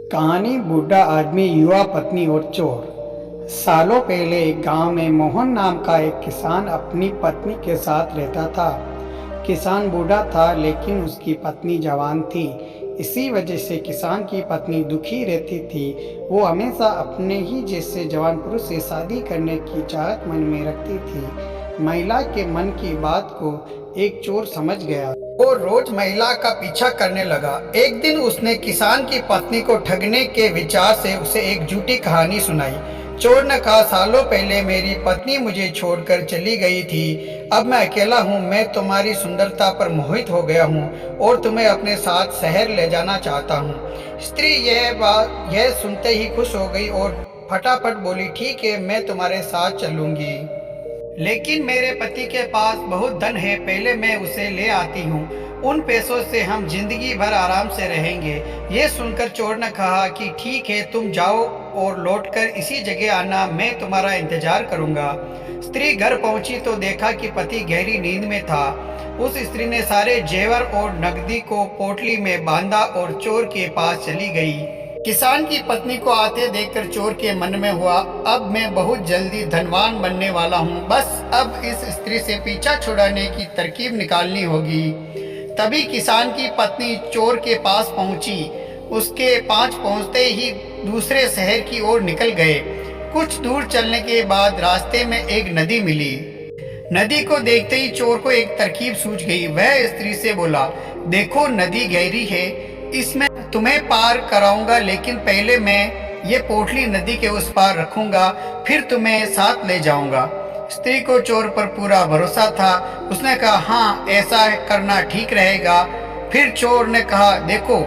कहानी बूढ़ा आदमी, युवा पत्नी और चोर। सालों पहले एक गांव में मोहन नाम का एक किसान अपनी पत्नी के साथ रहता था। किसान बूढ़ा था लेकिन उसकी पत्नी जवान थी। इसी वजह से किसान की पत्नी दुखी रहती थी। वो हमेशा अपने ही जैसे जवान पुरुष से शादी करने की चाहत मन में रखती थी। महिला के मन की बात को एक चोर समझ गया। वो रोज महिला का पीछा करने लगा। एक दिन उसने किसान की पत्नी को ठगने के विचार से उसे एक झूठी कहानी सुनाई। चोर ने कहा, सालों पहले मेरी पत्नी मुझे छोड़कर चली गई थी। अब मैं अकेला हूँ। मैं तुम्हारी सुंदरता पर मोहित हो गया हूँ और तुम्हें अपने साथ शहर ले जाना चाहता हूँ। स्त्री यह सुनते ही खुश हो गई और फटाफट बोली, ठीक है, मैं तुम्हारे साथ चलूंगी, लेकिन मेरे पति के पास बहुत धन है। पहले मैं उसे ले आती हूँ। उन पैसों से हम जिंदगी भर आराम से रहेंगे। ये सुनकर चोर ने कहा कि ठीक है, तुम जाओ और लौटकर इसी जगह आना। मैं तुम्हारा इंतजार करूंगा। स्त्री घर पहुंची तो देखा कि पति गहरी नींद में था। उस स्त्री ने सारे जेवर और नकदी को पोटली में बांधा और चोर के पास चली गई। किसान की पत्नी को आते देखकर चोर के मन में हुआ, अब मैं बहुत जल्दी धनवान बनने वाला हूँ। बस अब इस स्त्री से पीछा छुड़ाने की तरकीब निकालनी होगी। तभी किसान की पत्नी चोर के पास पहुंची। उसके पास पहुंचते ही दूसरे शहर की ओर निकल गए। कुछ दूर चलने के बाद रास्ते में एक नदी मिली। नदी को देखते ही चोर को एक तरकीब सूझ गई। वह स्त्री से बोला, देखो नदी गहरी है, इसमें तुम्हें पार कराऊंगा, लेकिन पहले मैं ये पोटली नदी के उस पार रखूंगा, फिर तुम्हें साथ ले जाऊंगा। स्त्री को चोर पर पूरा भरोसा था। उसने कहा, हाँ, ऐसा करना ठीक रहेगा। फिर चोर ने कहा, देखो,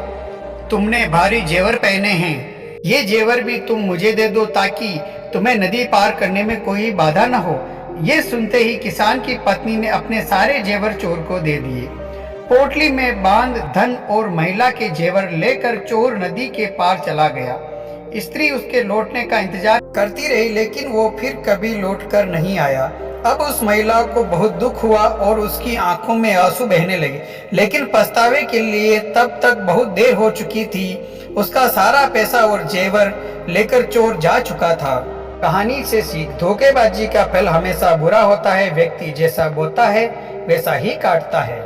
तुमने भारी जेवर पहने हैं, ये जेवर भी तुम मुझे दे दो ताकि तुम्हें नदी पार करने में कोई बाधा न हो। ये सुनते ही किसान की पत्नी ने अपने सारे जेवर चोर को दे दिए। पोटली में बांध धन और महिला के जेवर लेकर चोर नदी के पार चला गया। स्त्री उसके लौटने का इंतजार करती रही, लेकिन वो फिर कभी लौटकर नहीं आया। अब उस महिला को बहुत दुख हुआ और उसकी आंखों में आंसू बहने लगे, लेकिन पछतावे के लिए तब तक बहुत देर हो चुकी थी। उसका सारा पैसा और जेवर लेकर चोर जा चुका था। कहानी से सीख, धोखेबाजी का फल हमेशा बुरा होता है। व्यक्ति जैसा बोता है वैसा ही काटता है।